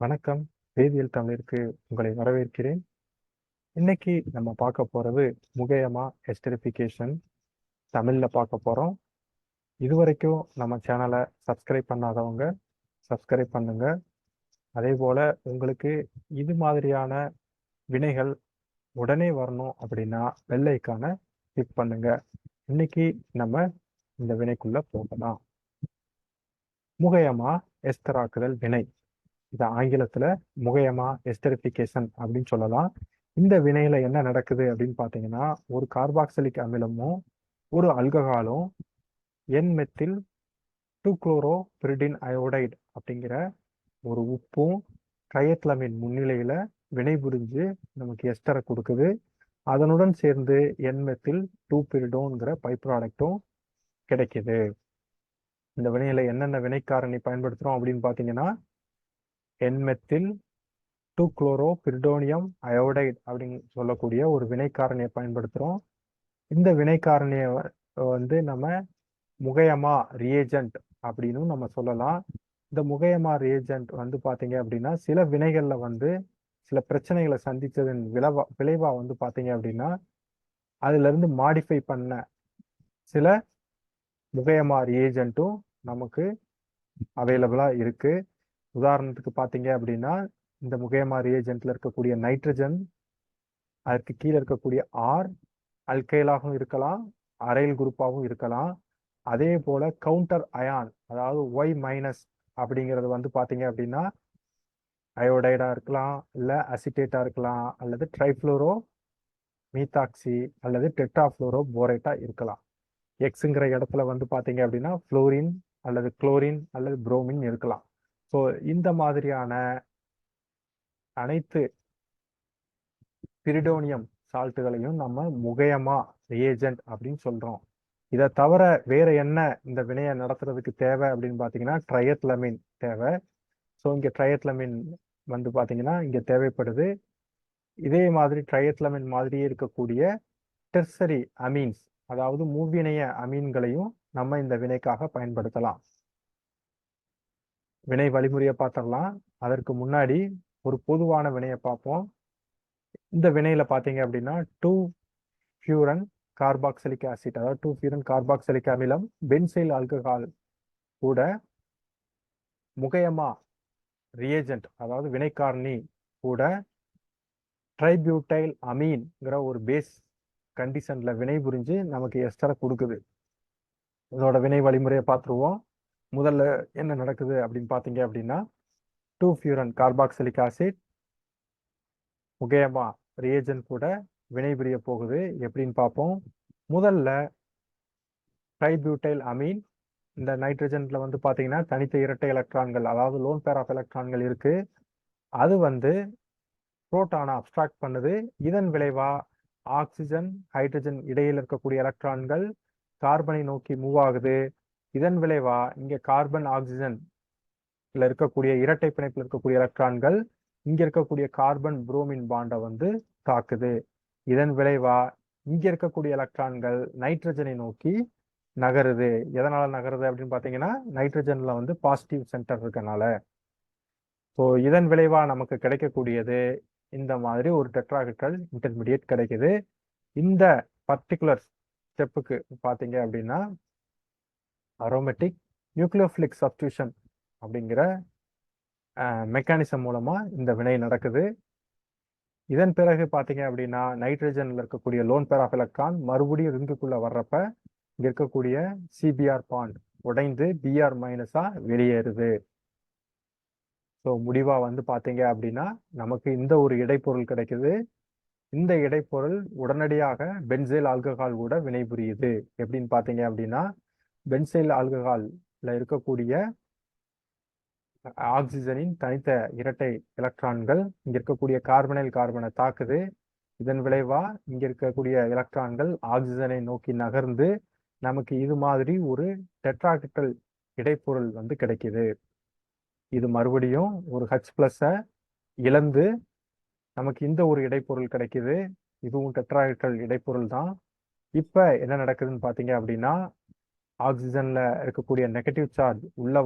வணக்கம். வேதியியல் தமிழிற்கு உங்களை வரவேற்கிறேன். இன்னைக்கு நம்ம பார்க்க போறது முகயமா எஸ்டரிஃபிகேஷன் தமிழ்ல பார்க்க போறோம். இதுவரைக்கும் நம்ம சேனலை சப்ஸ்கிரைப் பண்ணாதவங்க சப்ஸ்கிரைப் பண்ணுங்க. அதே போல உங்களுக்கு இது மாதிரியான வினைகள் உடனே வரணும் அப்படின்னா பெல் ஐகானை கிளிக் பண்ணுங்க. இன்னைக்கு நம்ம இந்த வினைக்குள்ள போகலாம். முகயமா எஸ்தராக்குதல் வினை, இது ஆங்கிலத்துல முகயமா எஸ்டரிஃபிகேஷன் அப்படின்னு சொல்லலாம். இந்த வினையில என்ன நடக்குது அப்படின்னு பார்த்தீங்கன்னா, ஒரு கார்பாக்சிலிக் அமிலமும் ஒரு அல்கஹாலும் என் மெத்தில் 2-குளோரோபிரிடின் அயோடைடு அப்படிங்கிற ஒரு உப்பும் ட்ரையத்லமின் முன்னிலையில வினைபுரிஞ்சு நமக்கு எஸ்டரை கொடுக்குது. அதனுடன் சேர்ந்து என் மெத்தில் 2-பிரிடோன்கிற பை ப்ராடக்டும் கிடைக்குது. இந்த வினையில என்னென்ன வினைக்காரணி பயன்படுத்துறோம் அப்படின்னு பார்த்தீங்கன்னா, என் மெத்தில் 2-குளோரோபிரிடோனியம் அயோடைடு அப்படின்னு சொல்லக்கூடிய ஒரு வினைக்காரணியை பயன்படுத்துகிறோம். இந்த வினைக்காரணியை நம்ம முகயமா ரியேஜென்ட் அப்படின்னு நம்ம சொல்லலாம். இந்த முகயமா ரியேஜென்ட் பார்த்தீங்க அப்படின்னா சில வினைகளில் சில பிரச்சனைகளை சந்தித்ததன் விளைவா பார்த்தீங்க அப்படின்னா அதிலிருந்து மாடிஃபை பண்ண சில முகயமா ரியேஜென்ட்டும் நமக்கு அவைலபிளாக இருக்கு. உதாரணத்துக்கு பார்த்தீங்க அப்படின்னா இந்த முகயமா ரியேஜென்ட்ல இருக்கக்கூடிய நைட்ரஜன், அதற்கு கீழே இருக்கக்கூடிய ஆர் அல்கைலாகவும் இருக்கலாம், அரைல் குரூப்பாகவும் இருக்கலாம். அதே போல கவுண்டர் அயான், அதாவது ஒய் மைனஸ் அப்படிங்கிறது பார்த்தீங்க அப்படின்னா அயோடைடா இருக்கலாம், இல்லை அசிட்டேட்டா இருக்கலாம், அல்லது ட்ரைஃப்ளோரோ மீத்தாக்சி அல்லது டெட்ராஃப்ளோரோ போரேட்டா இருக்கலாம். எக்ஸுங்கிற இடத்துல பார்த்தீங்க அப்படின்னா ஃப்ளோரின் அல்லது குளோரின் அல்லது புரோமின் இருக்கலாம். ஸோ இந்த மாதிரியான அனைத்து பிரிடோனியம் சால்ட்டுகளையும் நம்ம முகயமா ரியேஜென்ட் அப்படின்னு சொல்றோம். இதை தவிர வேற என்ன இந்த வினையை நடத்துறதுக்கு தேவை அப்படின்னு பார்த்தீங்கன்னா ட்ரையத்லமின் தேவை. ஸோ இங்கே ட்ரையத்லமின் பார்த்தீங்கன்னா இங்கே தேவைப்படுது. இதே மாதிரி ட்ரையத்லமின் மாதிரியே இருக்கக்கூடிய டெர்சரி அமீன்ஸ், அதாவது மூவிணைய அமீன்களையும் நம்ம இந்த வினைக்காக பயன்படுத்தலாம். வினை வழிமுறையை பார்த்துடலாம். அதற்கு முன்னாடி ஒரு பொதுவான வினையை பார்ப்போம். இந்த வினையில பார்த்தீங்க அப்படின்னா 2-பியூரன் கார்பாக்சிலிக் ஆசிட், அதாவது 2-பியூரன் கார்பாக்சிலிக் அமிலம் பென்சைல் ஆல்கஹால் கூட முகயமா ரியேஜென்ட், அதாவது வினைக்காரணி கூட ட்ரைபியூட்டைல் அமீன்ங்கிற ஒரு பேஸ் கண்டிஷன்ல வினை புரிஞ்சு நமக்கு எஸ்டரை கொடுக்குது. இதோட வினை வழிமுறையை பார்த்துருவோம். முதல்ல என்ன நடக்குது அப்படின்னு பார்த்தீங்க அப்படின்னா 2-பியூரன் கார்பாக்சிலிக் ஆசிட் முகயமா ரியேஜென்ட் கூட வினைபுரிய போகுது. எப்படின்னு பார்ப்போம். முதல்ல ட்ரைபியூட்டைல் அமீன், இந்த நைட்ரஜன்ல பார்த்தீங்கன்னா தனித்த இரட்டை எலக்ட்ரான்கள், அதாவது லோன் பேர் ஆஃப் எலக்ட்ரான்கள் இருக்கு. அது புரோட்டானை அப்ஸ்ட்ராக்ட் பண்ணுது. இதன் விளைவா ஆக்சிஜன் ஹைட்ரஜன் இடையில் இருக்கக்கூடிய எலக்ட்ரான்கள் கார்பனை நோக்கி மூவ் ஆகுது. இதன் விளைவா இங்க கார்பன் ஆக்சிஜன் இருக்கக்கூடிய இரட்டை பிணைப்பில் இருக்கக்கூடிய எலக்ட்ரான்கள் இங்க இருக்கக்கூடிய கார்பன் புரோமின் பாண்டை தாக்குது. இதன் விளைவா இங்க இருக்கக்கூடிய எலக்ட்ரான்கள் நைட்ரஜனை நோக்கி நகருது. எதனால நகருது அப்படின்னு பாத்தீங்கன்னா நைட்ரஜன்ல பாசிட்டிவ் சென்டர் இருக்கனால. ஸோ இதன் விளைவா நமக்கு கிடைக்கக்கூடியது இந்த மாதிரி ஒரு டெட்ராஹெட்ரல் இன்டர்மீடியேட் கிடைக்குது. இந்த பர்டிகுலர் ஸ்டெப்புக்கு பார்த்தீங்க அப்படின்னா அரோமேட்டிக் நியூக்ளியோஃபிலிக் சப்ஸ்டியூஷன் அப்படிங்கிற மெக்கானிசம் மூலமா இந்த வினை நடக்குது. இதன் பிறகு பார்த்தீங்க அப்படின்னா நைட்ரஜன்ல இருக்கக்கூடிய லோன் பேர் ஆஃப் எலக்ட்ரான் மறுபடியும் ரிங்குக்குள்ள வர்றப்ப இங்க இருக்கக்கூடிய சிபிஆர் பாண்ட் உடைந்து பிஆர் மைனஸா வெளியேறுது. ஸோ முடிவா பார்த்தீங்க அப்படின்னா நமக்கு இந்த ஒரு இடைப்பொருள் கிடைக்குது. இந்த இடைப்பொருள் உடனடியாக பென்சைல் ஆல்கஹால் கூட வினைபுரியுது. எப்படின்னு பார்த்தீங்க அப்படின்னா பென்சைல் ஆல்கஹால்ல இருக்கக்கூடிய ஆக்சிஜனின் தனித்த இரட்டை எலக்ட்ரான்கள் இங்க இருக்கக்கூடிய கார்பனைல் கார்பனை தாக்குது. இதன் விளைவா இங்க இருக்கக்கூடிய எலக்ட்ரான்கள் ஆக்சிஜனை நோக்கி நகர்ந்து நமக்கு இது மாதிரி ஒரு டெட்ராஹெட்ரல் இடைப்பொருள் கிடைக்குது. இது மறுபடியும் ஒரு H+ இழந்து நமக்கு இந்த ஒரு இடைப்பொருள் கிடைக்குது. இதுவும் டெட்ராஹெட்ரல் இடைப்பொருள் தான். இப்ப என்ன நடக்குதுன்னு பாத்தீங்க அப்படின்னா ஆக்சிஜன்ல இருக்கக்கூடிய நெகட்டிவ் சார்ஜ் உள்ள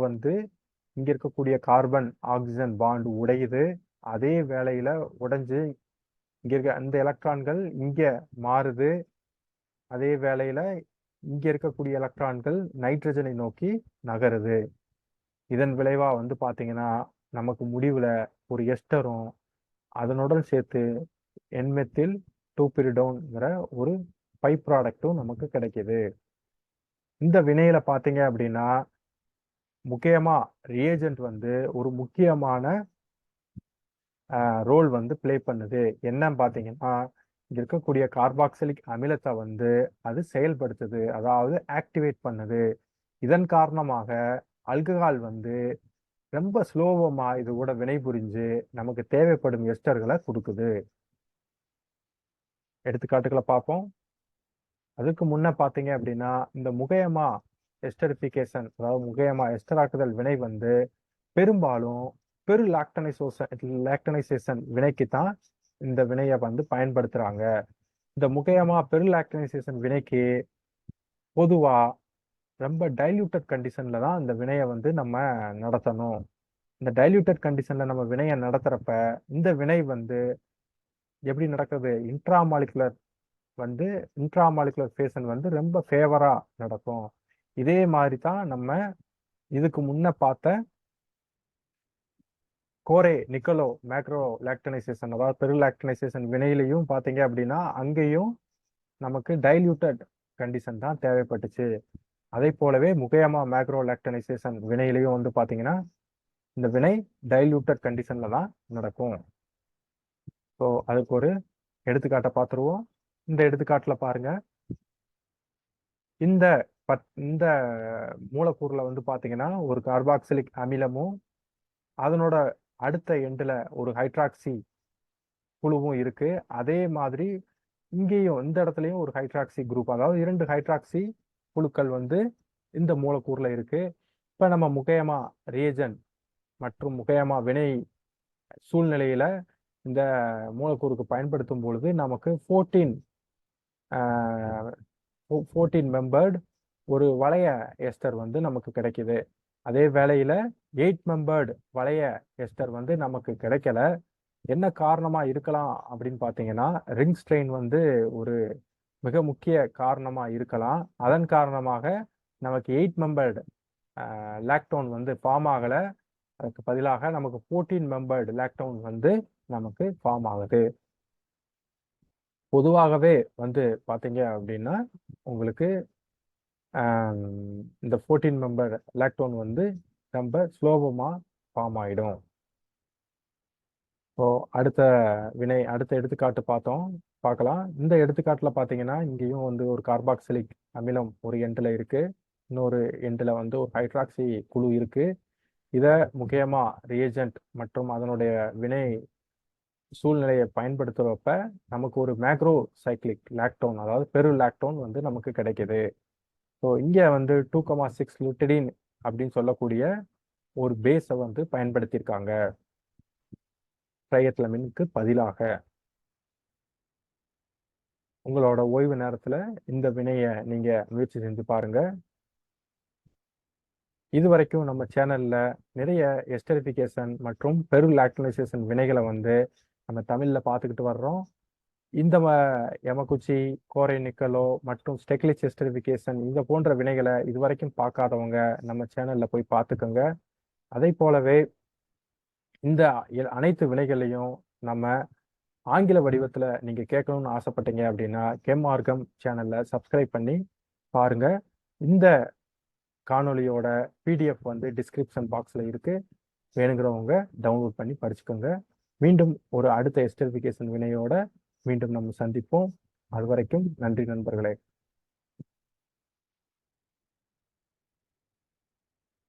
இங்க இருக்கக்கூடிய கார்பன் ஆக்சிஜன் பாண்ட் உடையுது. அதே வேளையில உடைஞ்சு இங்க இருக்க அந்த எலக்ட்ரான்கள் இங்க மாறுது. அதே வேளையில இங்க இருக்கக்கூடிய எலக்ட்ரான்கள் நைட்ரஜனை நோக்கி நகருது. இதன் விளைவா வந்து பாத்தீங்கன்னா நமக்கு முடிவுல ஒரு எஸ்டரும் அதனுடன் சேர்த்து என்மெத்தில் 2-பிரிடோன்ங்கிற ஒரு பை ப்ராடக்டும் நமக்கு கிடைக்குது. இந்த வினையில பாத்தீங்க அப்படின்னா முக்கியமா ரியேஜென்ட் வந்து ஒரு முக்கியமான ரோல் வந்து பிளே பண்ணுது. என்னன்னு பாத்தீங்கன்னா இங்க இருக்கக்கூடிய கார்பாக்சிலிக் அமிலத்தை வந்து அது செயல்படுத்துது, அதாவது ஆக்டிவேட் பண்ணுது. இதன் காரணமாக ஆல்கஹால் வந்து ரொம்ப ஸ்லோவமா இது கூட வினை புரிஞ்சு நமக்கு தேவைப்படும் எஸ்டர்களை கொடுக்குது. எடுத்துக்காட்டுகளை பார்ப்போம். அதுக்கு முன்ன பாத்தீங்க அப்படின்னா இந்த முகையமா எஸ்டரிபிகேஷன், அதாவது முகையமா எஸ்டராக்குதல் வினை வந்து பெரும்பாலும் பெரு லாக்டனைசேஷன் வினைக்கு தான் இந்த வினையை வந்து பயன்படுத்துறாங்க. இந்த முகையமா பெரு லாக்டனைசேஷன் வினைக்கு பொதுவா ரொம்ப டைல்யூட்டட் கண்டிஷன்ல தான் இந்த வினையை வந்து நம்ம நடத்தணும். இந்த டைல்யூட்டட் கண்டிஷன்ல நம்ம வினையை நடத்துறப்ப இந்த வினை வந்து எப்படி நடக்குது, இன்ட்ராமாலிகுலர் ஃபேஷன் வந்து ரொம்ப ஃபேவரா நடக்கும். இதே மாதிரி தான் நம்ம இதுக்கு முன்ன பார்த்த கோரே நிக்கலோ மேக்ரோ லாக்டனைசேஷன், அதாவது பெரு லாக்டனைசேஷன் வினையிலையும் பார்த்தீங்க அப்படின்னா அங்கேயும் நமக்கு டைல்யூட்டட் கண்டிஷன் தான் தேவைப்பட்டுச்சு. அதே போலவே முகையமா மேக்ரோ லாக்டனைசேஷன் வினையிலையும் வந்து பார்த்தீங்கன்னா இந்த வினை டைல்யூட்டட் கண்டிஷன்ல தான் நடக்கும். ஸோ அதுக்கு ஒரு எடுத்துக்காட்டை பார்த்துருவோம். இந்த எடுத்துக்காட்டுல பாருங்க, இந்த இந்த மூலக்கூறுல வந்து பாத்தீங்கன்னா ஒரு கார்பாக்சிலிக் அமிலமும் அதனோட அடுத்த எண்டுல ஒரு ஹைட்ராக்சி குழுவும் இருக்கு. அதே மாதிரி இங்கேயும் இந்த இடத்துலயும் ஒரு ஹைட்ராக்சி குரூப், அதாவது 2 ஹைட்ராக்சி குழுக்கள் வந்து இந்த மூலக்கூறுல இருக்கு. இப்ப நம்ம முகையமா ரியேஜன் மற்றும் முகையமா வினை சூழ்நிலையில இந்த மூலக்கூறுக்கு பயன்படுத்தும் பொழுது நமக்கு 14 மெம்பர்டு ஒரு வளைய எஸ்டர் வந்து நமக்கு கிடைக்குது. அதே வேளையில 8 மெம்பர்டு வளைய எஸ்டர் வந்து நமக்கு கிடைக்கல. என்ன காரணமா இருக்கலாம் அப்படின்னு பார்த்தீங்கன்னா ரிங் ஸ்ட்ரெயின் வந்து ஒரு மிக முக்கிய காரணமா இருக்கலாம். அதன் காரணமாக நமக்கு 8 மெம்பர்டு லாக்டோன் வந்து ஃபார்ம் ஆகல. அதுக்கு பதிலாக நமக்கு 14 மெம்பர்டு லாக்டோன் வந்து நமக்கு ஃபார்ம் ஆகுது. பொதுவாகவே வந்து பார்த்தீங்க அப்படின்னா உங்களுக்கு இந்த 14 மெம்பர் லாக்டோன் வந்து ரொம்ப ஸ்லோவமா ஃபார்ம் ஆயிடும். ஸோ அடுத்த எடுத்துக்காட்டு பார்க்கலாம். இந்த எடுத்துக்காட்டுல பார்த்தீங்கன்னா இங்கேயும் வந்து ஒரு கார்பாக்சிலிக் அமிலம் ஒரு எண்டில் இருக்கு, இன்னொரு எண்டில் வந்து ஒரு ஹைட்ராக்சி குழு இருக்கு. இதை முக்கியமா ரியேஜென்ட் மற்றும் அதனுடைய வினை சூழ்நிலையை பயன்படுத்துறப்ப நமக்கு ஒரு மேக்ரோ சைக்ளிக் லாக்டோன், அதாவது பெரு லாக்டோன் வந்து நமக்கு கிடைக்குது. ஸோ இங்கே வந்து 2,6 லுட்டிடின் அப்படின்னு சொல்லக்கூடிய ஒரு பேஸை வந்து பயன்படுத்தியிருக்காங்க ட்ரைஎத்லமினுக்கு பதிலாக. உங்களோட ஓய்வு நேரத்தில் இந்த வினையை நீங்க முயற்சி செஞ்சு பாருங்க. இது வரைக்கும் நம்ம சேனல்ல நிறைய எஸ்டரிஃபிகேஷன் மற்றும் பெரு லாக்டனைசேஷன் வினைகளை வந்து நம்ம தமிழ்ல பார்த்துக்கிட்டு வர்றோம். இந்த யமகுச்சி, கோரை நிக்கலோ மற்றும் ஸ்டெக்லிச் எஸ்டரிஃபிகேஷன் இந்த போன்ற வினைகளை இதுவரைக்கும் பார்க்காதவங்க நம்ம சேனல்ல போய் பார்த்துக்கோங்க. அதே போலவே இந்த அனைத்து வினைகளையும் நம்ம ஆங்கில வடிவத்துல நீங்க கேட்கணும்னு ஆசைப்பட்டீங்க அப்படின்னா கெம்ஆர்கம் சேனல்ல சப்ஸ்கிரைப் பண்ணி பாருங்க. இந்த காணொலியோட பிடிஎஃப் வந்து டிஸ்கிரிப்ஷன் பாக்ஸ்ல இருக்கு, வேணுங்கிறவங்க டவுன்லோட் பண்ணி படிச்சுக்கோங்க. மீண்டும் ஒரு அடுத்த எஸ்டரிஃபிகேஷன் வினையோட மீண்டும் நம்ம சந்திப்போம். அது வரைக்கும் நன்றி நண்பர்களே.